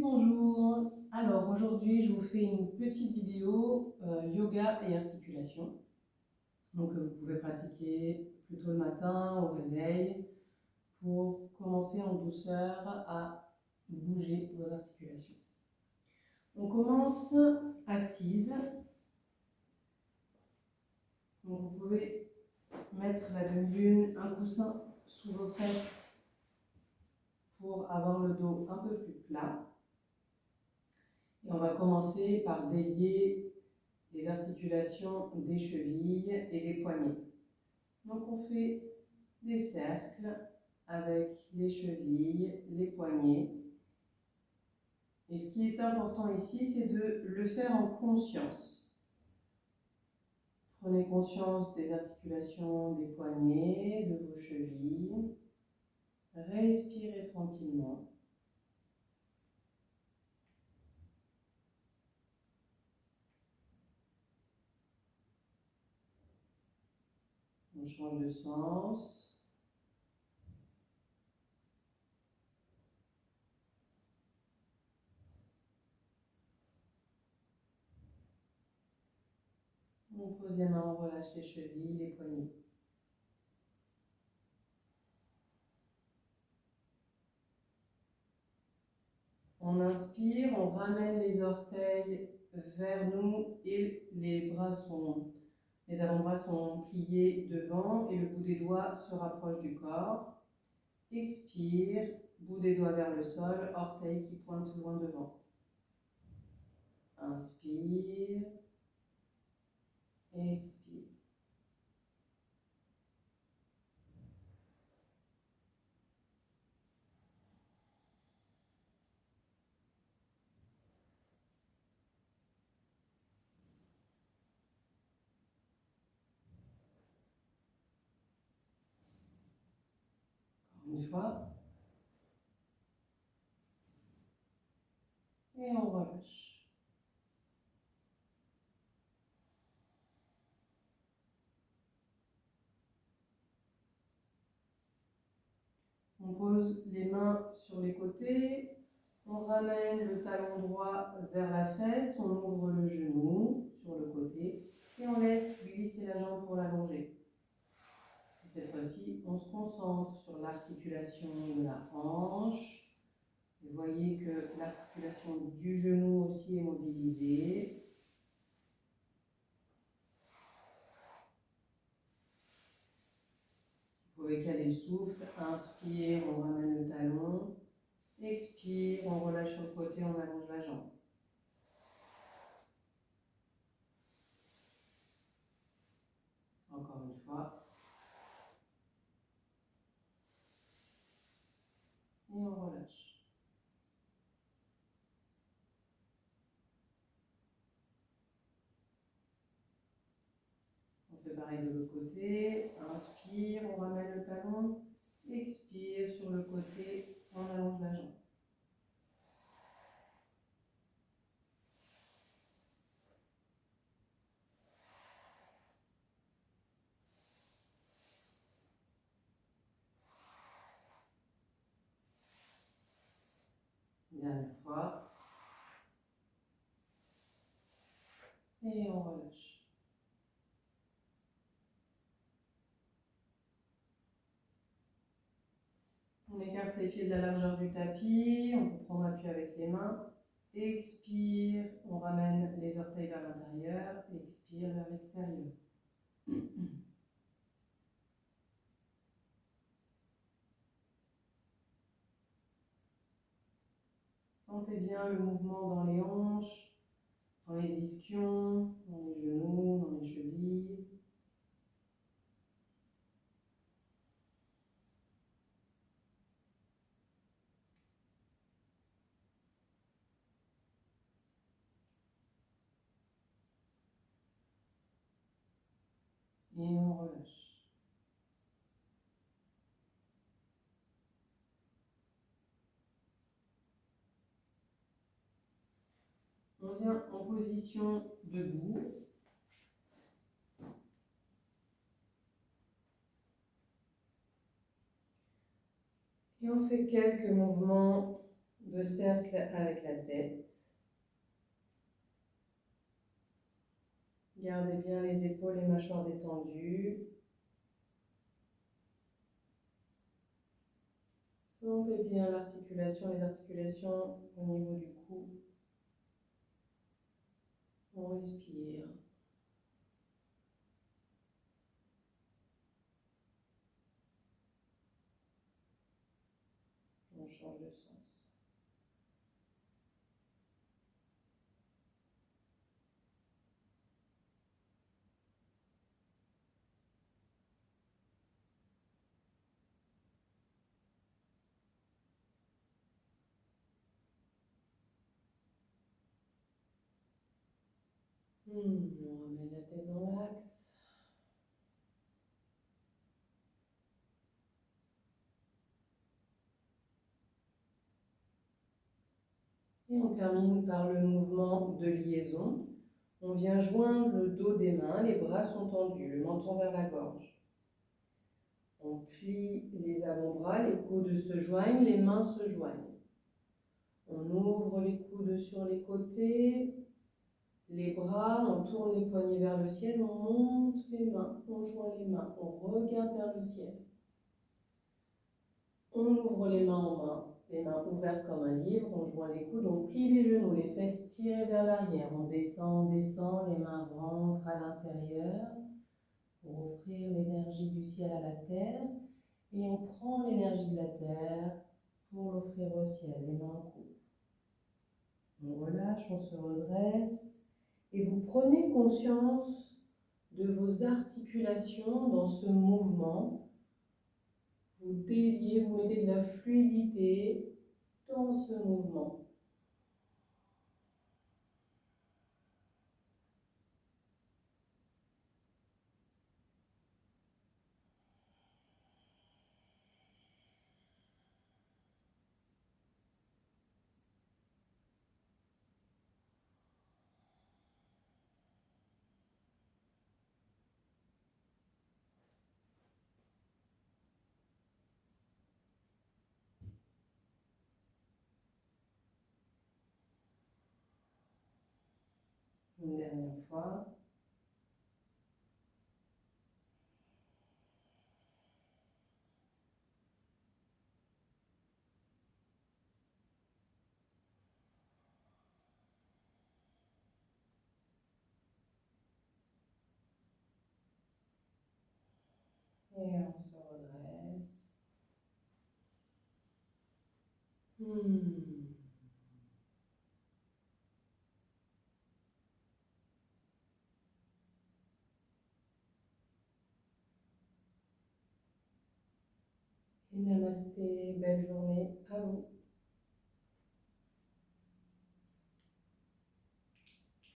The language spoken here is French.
Bonjour. Alors aujourd'hui, je vous fais une petite vidéo yoga et articulation. Donc vous pouvez pratiquer plutôt le matin au réveil pour commencer en douceur à bouger vos articulations. On commence assise. Donc vous pouvez mettre la demi-lune, un coussin sous vos fesses pour avoir le dos un peu plus plat. Et on va commencer par délier les articulations des chevilles et des poignets. Donc on fait des cercles avec les chevilles, les poignets. Et ce qui est important ici, c'est de le faire en conscience. Prenez conscience des articulations des poignets, de vos chevilles. Respirez tranquillement. On change de sens. On pose les mains, on relâche les chevilles, les poignets. On inspire, on ramène les orteils vers nous et les avant-bras sont pliés devant et le bout des doigts se rapproche du corps. Expire, bout des doigts vers le sol, orteils qui pointent loin devant. Inspire, expire. Une fois. Et on relâche. On pose les mains sur les côtés. On ramène le talon droit vers la fesse. On ouvre le genou sur le côté. Et on laisse glisser la jambe pour l'allonger. Cette fois-ci, on se concentre sur l'articulation de la hanche. Vous voyez que l'articulation du genou aussi est mobilisée. Vous pouvez caler le souffle. Inspire, on ramène le talon. Expire, on relâche sur le côté, on allonge la jambe. Encore une fois. Et on relâche. On fait pareil de l'autre côté. Inspire, on ramène le talon. Expire, sur le côté, on allonge la jambe. Dernière fois. Et on relâche. On écarte les pieds de la largeur du tapis, on peut prendre appui avec les mains. Expire, on ramène les orteils vers l'intérieur, expire vers l'extérieur. Sentez bien le mouvement dans les hanches, dans les ischions, dans les genoux, dans les chevilles. Et on relâche. On vient en position debout. Et on fait quelques mouvements de cercle avec la tête. Gardez bien les épaules et mâchoires détendues. Sentez bien l'articulation, les articulations au niveau du cou. On respire. On change de sens. On ramène la tête dans l'axe. Et on termine par le mouvement de liaison. On vient joindre le dos des mains, les bras sont tendus, le menton vers la gorge. On plie les avant-bras, les coudes se joignent, les mains se joignent. On ouvre les coudes sur les côtés, les bras, on tourne les poignets vers le ciel, on monte les mains, on joint les mains, on regarde vers le ciel. On ouvre les mains en main, les mains ouvertes comme un livre, on joint les coudes, on plie les genoux, les fesses tirées vers l'arrière, on descend, les mains rentrent à l'intérieur pour offrir l'énergie du ciel à la terre et on prend l'énergie de la terre pour l'offrir au ciel, les mains en couple. On relâche, on se redresse et vous prenez conscience de vos articulations dans ce mouvement. Vous déliez, vous mettez de la fluidité dans ce mouvement. Une dernière fois. Et on se redresse. Et namasté, belle journée à vous.